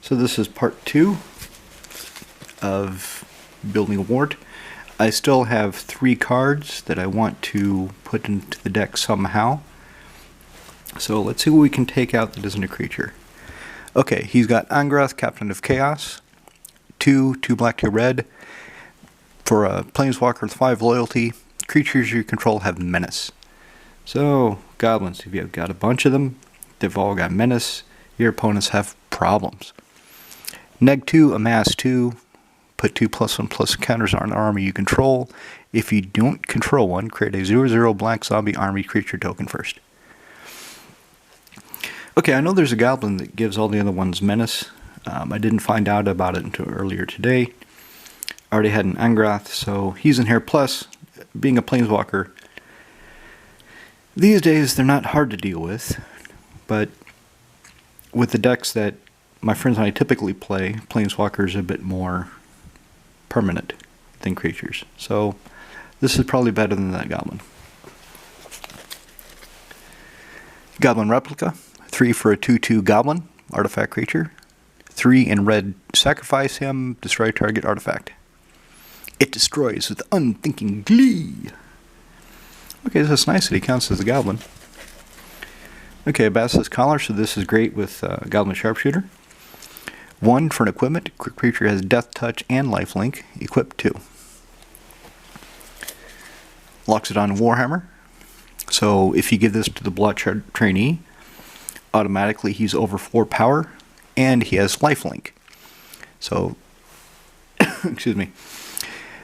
So this is part 2 of building a Wort. I still have 3 cards that I want to put into the deck somehow. So let's see what we can take out that isn't a creature. Okay, he's got Aggro, Captain of Chaos, 2 black, 2 red. For a Planeswalker with 5 loyalty, creatures you control have menace. So, goblins, if you've got a bunch of them, they've all got menace, your opponents have problems. Neg 2, amass 2, put 2+1/+ counters on an army you control. If you don't control one, create a 0/0 black zombie army creature token first. Okay, I know there's a goblin that gives all the other ones menace. I didn't find out about it until earlier today. I already had an Angrath, so he's in here. Plus, being a Planeswalker, these days they're not hard to deal with, but with the decks that my friends and I typically play, Planeswalkers are a bit more permanent than creatures. So this is probably better than that goblin. Goblin Replica, 3 for a 2/2 goblin, artifact creature. 3 in red, sacrifice him, destroy target artifact. It destroys with unthinking glee. Okay, so it's nice that he counts as a goblin. Okay, Basilisk Collar, so this is great with Goblin Sharpshooter. 1 for an equipment, creature has Death Touch and Lifelink, equip 2. Loxodon Warhammer, so if you give this to the Bloodshard trainee, automatically he's over 4 power, and he has Lifelink. So, excuse me,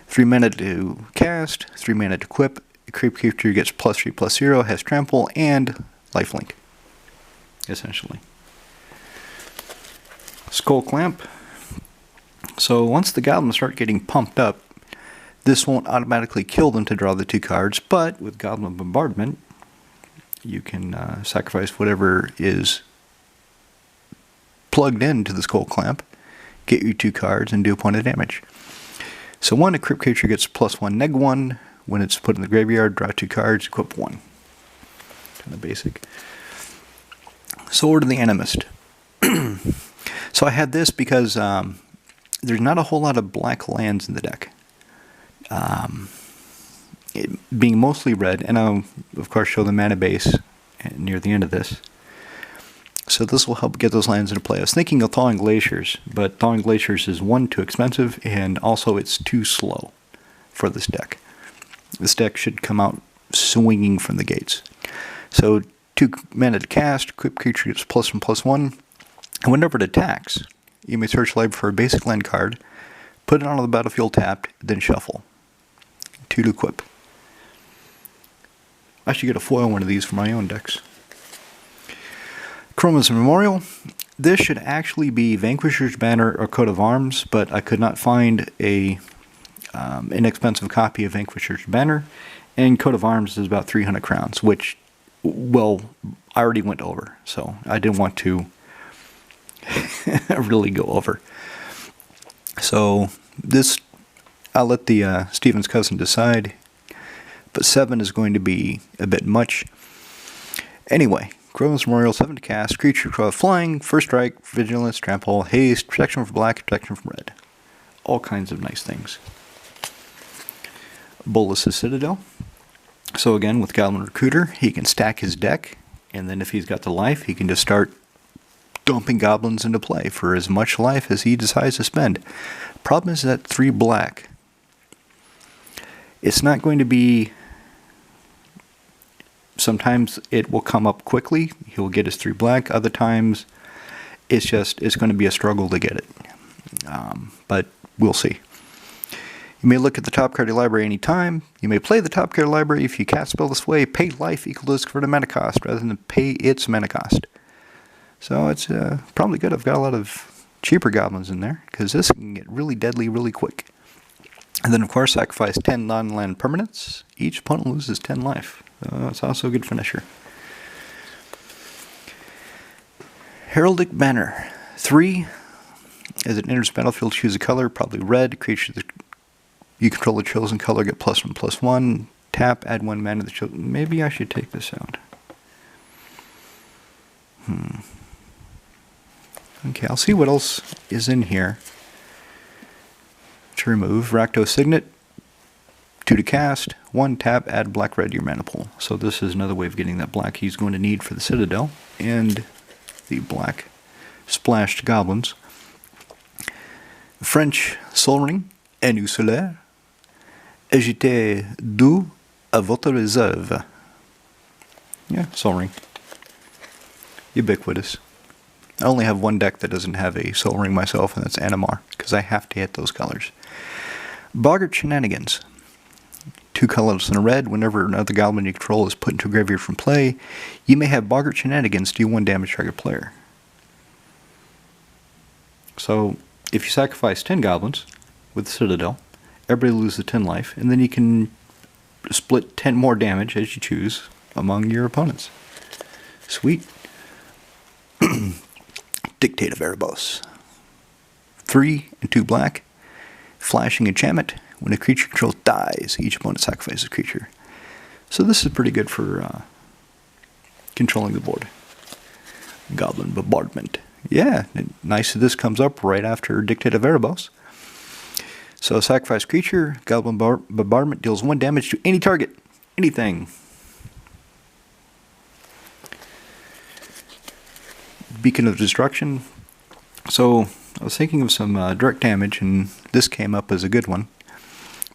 3 mana to cast, 3 mana to equip, creature gets +3/+0, has trample, and Lifelink, essentially. Skull Clamp. So once the goblins start getting pumped up, this won't automatically kill them to draw the 2 cards, but with Goblin Bombardment, you can sacrifice whatever is plugged into the Skull Clamp, get you 2 cards, and do a point of damage. So 1 equip creature gets +1 -1. When it's put in the graveyard, draw 2 cards, equip 1. Kind of basic. Sword of the Animist. So I had this because there's not a whole lot of black lands in the deck. It being mostly red, and I'll of course show the mana base near the end of this. So this will help get those lands into play. I was thinking of Thawing Glaciers, but Thawing Glaciers is 1, too expensive, and also it's too slow for this deck. This deck should come out swinging from the gates. So 2 mana to cast, equip creature gets +1/+1, and whenever it attacks, you may search library for a basic land card, put it onto the battlefield tapped, then shuffle. 2 to equip. I should get a foil one of these for my own decks. Chroma's Memorial. This should actually be Vanquisher's Banner or Coat of Arms, but I could not find a inexpensive copy of Vanquisher's Banner, and Coat of Arms is about 300 crowns, which, well, I already went over, so I didn't want to really go over. So this, I'll let the Stephen's cousin decide, but 7 is going to be a bit much. Anyway, Chroma's Memorial, 7 to cast, creature flying, first strike, vigilance, trample, haste, protection from black, protection from red. All kinds of nice things. Bolas' Citadel. So again, with Goblin Recruiter, he can stack his deck, and then if he's got the life, he can just start dumping goblins into play for as much life as he decides to spend. Problem is that 3 black. It's not going to be... Sometimes it will come up quickly, he'll get his 3 black, other times it's going to be a struggle to get it. But we'll see. You may look at the top card of your library anytime. You may play the top card of your library if you cast spell this way. Pay life equal to its converted mana cost rather than pay its mana cost. So it's probably good. I've got a lot of cheaper goblins in there because this can get really deadly really quick. And then of course sacrifice 10 non-land permanents. Each opponent loses 10 life. It's also a good finisher. Heraldic Banner. 3. As it enters the battlefield, choose a color, probably red. Creature that you control the chosen color, get +1/+1. Tap, add 1 mana to the chosen. Maybe I should take this out. Okay, I'll see what else is in here to remove. Rakdos Signet, 2 to cast, 1 tap, add black-red to your mana pool. So this is another way of getting that black he's going to need for the Citadel and the black splashed goblins. French Sol Ring, Enu Solaire, Ajoutez deux à votre réserve. Yeah, Sol Ring. Ubiquitous. I only have one deck that doesn't have a Sol Ring myself, and that's Animar, because I have to hit those colors. Boggart Shenanigans. 2 colors and a red. Whenever another goblin you control is put into a graveyard from play, you may have Boggart Shenanigans deal 1 damage to target player. So, if you sacrifice 10 goblins with the Citadel, everybody loses 10 life, and then you can split 10 more damage as you choose among your opponents. Sweet. Dictate of Erebos. 3 and 2 black. Flashing enchantment. When a creature controls dies, each opponent sacrifices a creature. So this is pretty good for controlling the board. Goblin Bombardment. Yeah, nice that this comes up right after Dictate of Erebos. So sacrifice creature, Goblin Bombardment deals 1 damage to any target. Anything. Beacon of Destruction. So I was thinking of some direct damage, and this came up as a good one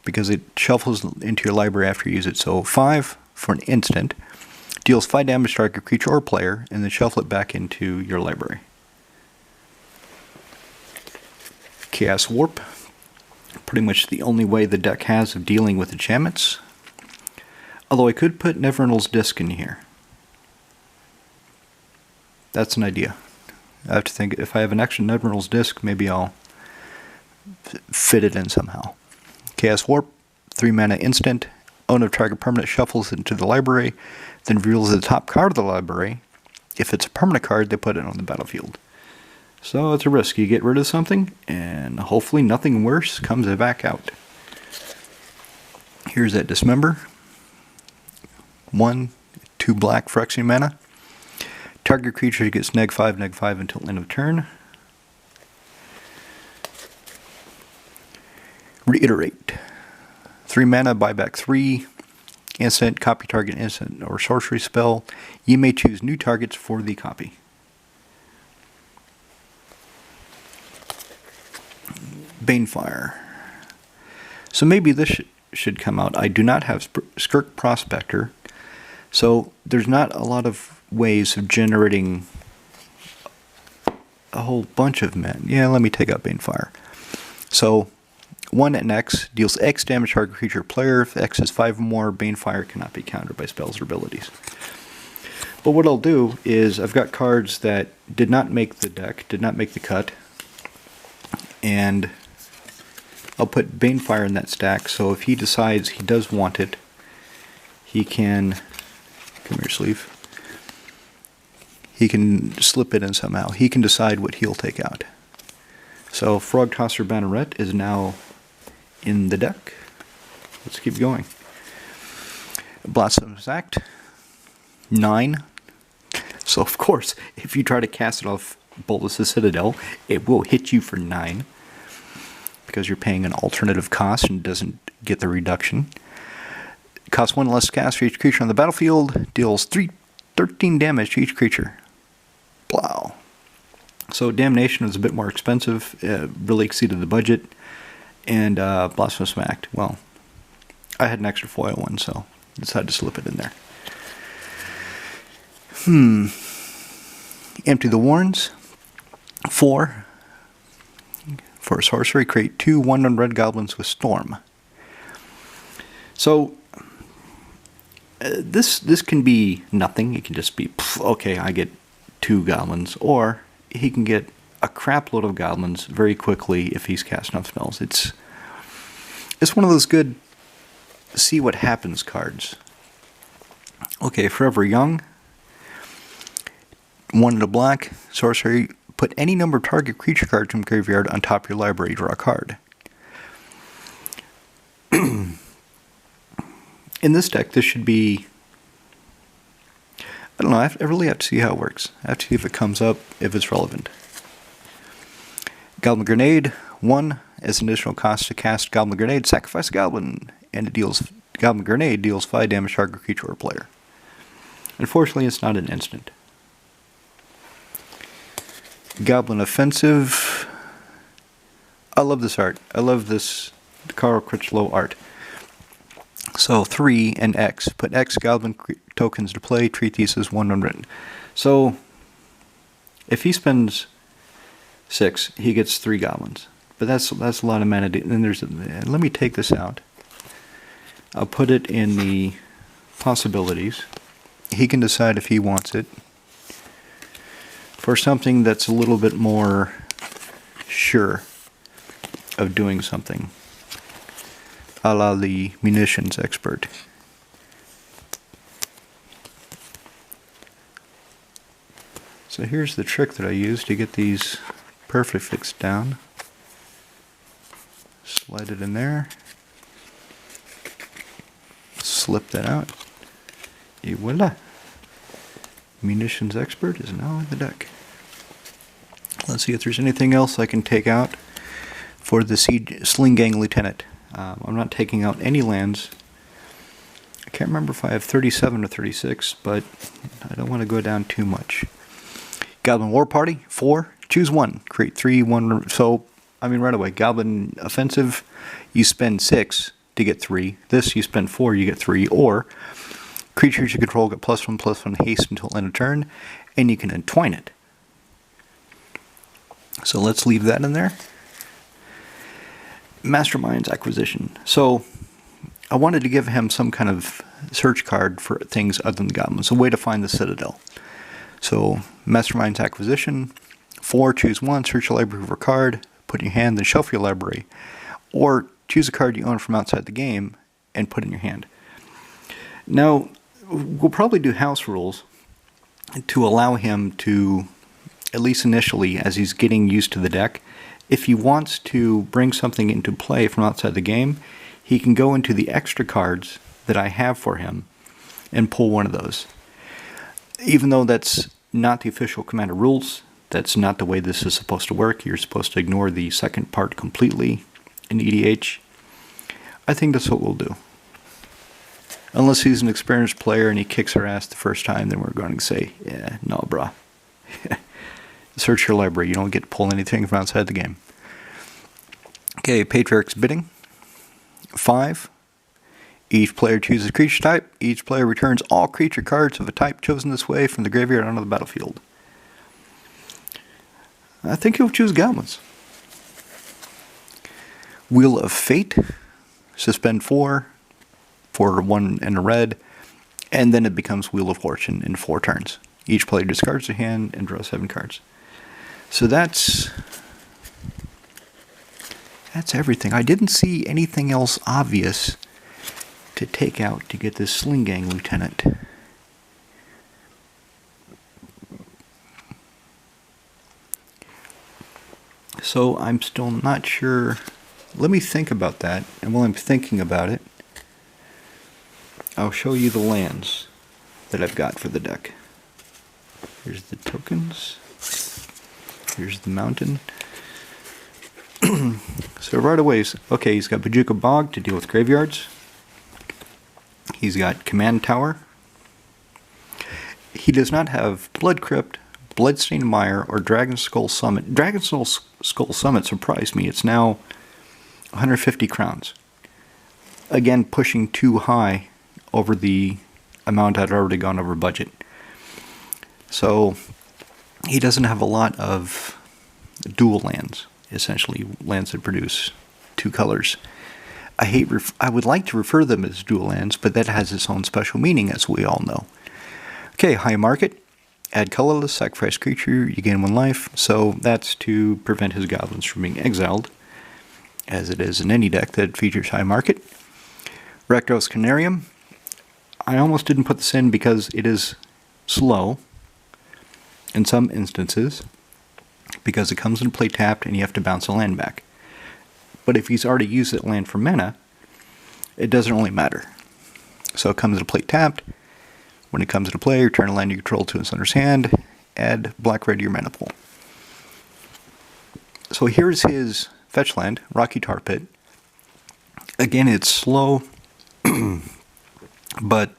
because it shuffles into your library after you use it. So 5 for an instant, deals 5 damage to target creature or player, and then shuffle it back into your library. Chaos Warp. Pretty much the only way the deck has of dealing with enchantments. Although I could put Nevernal's Disc in here. That's an idea. I have to think, if I have an extra Nevernal's Disc, maybe I'll fit it in somehow. Chaos Warp, 3 mana instant. Owner of target permanent shuffles it into the library, then reveals the top card of the library. If it's a permanent card, they put it on the battlefield. So it's a risk. You get rid of something, and hopefully nothing worse comes back out. Here's that Dismember. 1, 2 black for extra mana. Target creature gets -5/-5 until end of turn. Reiterate. 3 mana, buy back 3. Instant, copy target instant or sorcery spell. You may choose new targets for the copy. Banefire. So maybe this should come out. I do not have Skirk Prospector, so there's not a lot of ways of generating a whole bunch of men. Yeah, let me take out Banefire. So 1 and X deals X damage to target creature or player. If X is 5 or more, Banefire cannot be countered by spells or abilities. But what I'll do is, I've got cards that did not make the deck, did not make the cut, and I'll put Banefire in that stack, so if he decides he does want it, he can, come here sleeve, he can slip it in somehow. He can decide what he'll take out. So Frog Tosser Banneret is now in the deck. Let's keep going. Blasphemous Act, 9. So of course, if you try to cast it off Bolas' Citadel, it will hit you for 9. Because you're paying an alternative cost and doesn't get the reduction. It costs 1 less cast for each creature on the battlefield. Deals 13 damage to each creature. Wow. So Damnation was a bit more expensive. Really exceeded the budget. And Blasphemous Act. Well, I had an extra foil one, so I decided to slip it in there. Empty the Warrens. 4. For a sorcery, create 2 1/1 red goblins with Storm. So this can be nothing. It can just be, okay, I get 2 goblins, or he can get a crap load of goblins very quickly if he's casting off spells. It's one of those good see what happens cards. Okay, Forever Young. 1 and a black sorcery. Put any number of target creature cards from graveyard on top of your library, draw a card. In this deck, this should be, I don't know, I really have to see how it works. I have to see if it comes up, if it's relevant. Goblin Grenade, 1. As an additional cost to cast Goblin Grenade, sacrifice a Goblin, and it deals Goblin Grenade deals 5 damage to target creature or player. Unfortunately, it's not an instant. Goblin Offensive. I love this art. I love this Carl Critchlow art. So 3 and X. Put X Goblin tokens to play. Treat these as 1 unwritten. So if he spends 6, he gets 3 goblins. But that's a lot of mana. And there's let me take this out. I'll put it in the possibilities. He can decide if he wants it for something that's a little bit more sure of doing something, a la the munitions expert. So here's the trick that I use to get these perfectly fixed down. Slide it in there. Slip that out. Et voila. Munitions expert is now in the deck. Let's see if there's anything else I can take out for the Sling Gang Lieutenant. I'm not taking out any lands. I can't remember if I have 37 or 36, but I don't want to go down too much. Goblin War Party, 4. Choose 1. Create 3, 1. So, I mean, right away. Goblin Offensive, you spend 6 to get 3. This, you spend 4, you get 3. Or, creatures you control get +1/+1 haste until end of turn, and you can entwine it. So let's leave that in there. Mastermind's Acquisition. So I wanted to give him some kind of search card for things other than goblins, a way to find the Citadel. So Mastermind's Acquisition, 4, choose 1, search your library for a card, put in your hand, then shuffle your library. Or choose a card you own from outside the game and put in your hand. Now, we'll probably do house rules to allow him to, at least initially, as he's getting used to the deck, if he wants to bring something into play from outside the game, he can go into the extra cards that I have for him and pull one of those. Even though that's not the official Commander rules, that's not the way this is supposed to work. You're supposed to ignore the second part completely in EDH. I think that's what we'll do. Unless he's an experienced player and he kicks our ass the first time, then we're going to say, yeah, no, brah. Search your library. You don't get to pull anything from outside the game. Okay, Patriarch's Bidding. 5. Each player chooses a creature type. Each player returns all creature cards of a type chosen this way from the graveyard onto the battlefield. I think he'll choose goblins. Wheel of Fate. Suspend 4 for 1 and a red, and then it becomes Wheel of Fortune in 4 turns. Each player discards their hand and draws 7 cards. So that's everything. I didn't see anything else obvious to take out to get this Sling Gang Lieutenant. So I'm still not sure. Let me think about that, and while I'm thinking about it, I'll show you the lands that I've got for the deck. Here's the tokens. Here's the mountain. So right away, okay, he's got Boggart Bog to deal with graveyards. He's got Command Tower. He does not have Blood Crypt, Bloodstained Mire, or Dragon Skull Summit. Dragon Skull Summit surprised me. It's now 150 crowns. Again, pushing too high over the amount I'd already gone over budget. So he doesn't have a lot of dual lands, essentially lands that produce 2 colors. I would like to refer them as dual lands, but that has its own special meaning, as we all know. Okay, High Market. Add colorless, sacrifice creature, you gain 1 life. So that's to prevent his goblins from being exiled, as it is in any deck that features High Market. Rakdos Canarium. I almost didn't put this in because it is slow in some instances, because it comes into play tapped and you have to bounce a land back. But if he's already used that land for mana, it doesn't really matter. So it comes into play tapped. When it comes into play, return a land you control to its owner's hand, add black-red to your mana pool. So So here's his fetch land, Rocky Tar Pit. Again, it's slow, but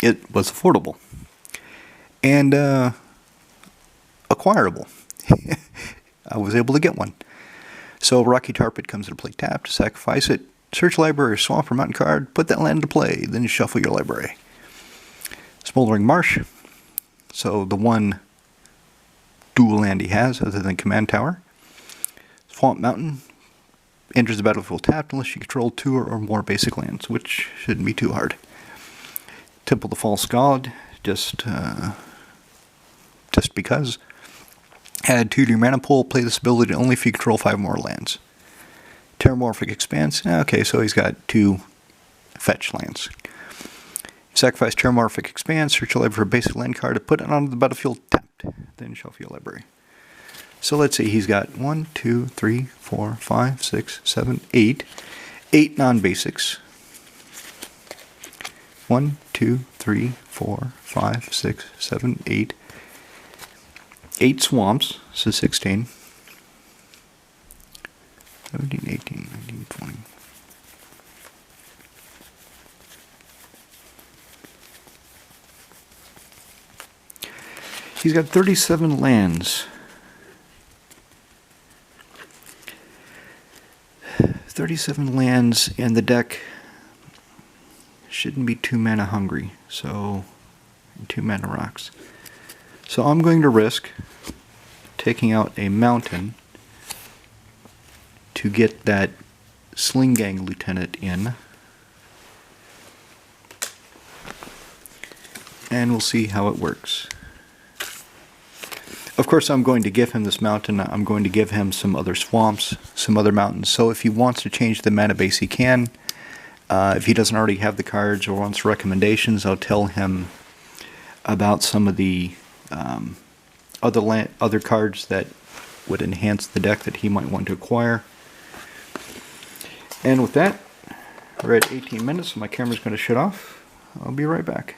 it was affordable and acquirable. I was able to get one. So Rocky Tar Pit comes into play tapped, sacrifice it, search library, swamp or mountain card, put that land into play, then you shuffle your library. Smoldering Marsh. So the one dual land he has other than Command Tower. Swamp Mountain enters the battlefield tapped unless you control 2 or more basic lands, which shouldn't be too hard. Temple the False God, just because. Add 2 to your mana pool, play this ability only if you control 5 more lands. Terramorphic Expanse, okay, so he's got 2 fetch lands. Sacrifice Terramorphic Expanse, search your library for a basic land card to put it onto the battlefield tapped, then shuffle your library. So let's see, he's got 1, 2, 3, 4, 5, 6, 7, 8. 8 non-basics. 1, 2, 3, 4, 5, 6, 7, 8. 8 swamps, so 16. 17, 18, 19, 20. He's got 37 lands. 37 lands, and the deck shouldn't be 2 mana hungry, so 2 mana rocks. So I'm going to risk taking out a mountain to get that Sling Gang Lieutenant in. And we'll see how it works. Of course, I'm going to give him this mountain. I'm going to give him some other swamps, some other mountains. So if he wants to change the mana base, he can. If he doesn't already have the cards or wants recommendations, I'll tell him about some of the other cards that would enhance the deck that he might want to acquire. And with that, we're at 18 minutes, so my camera's going to shut off. I'll be right back.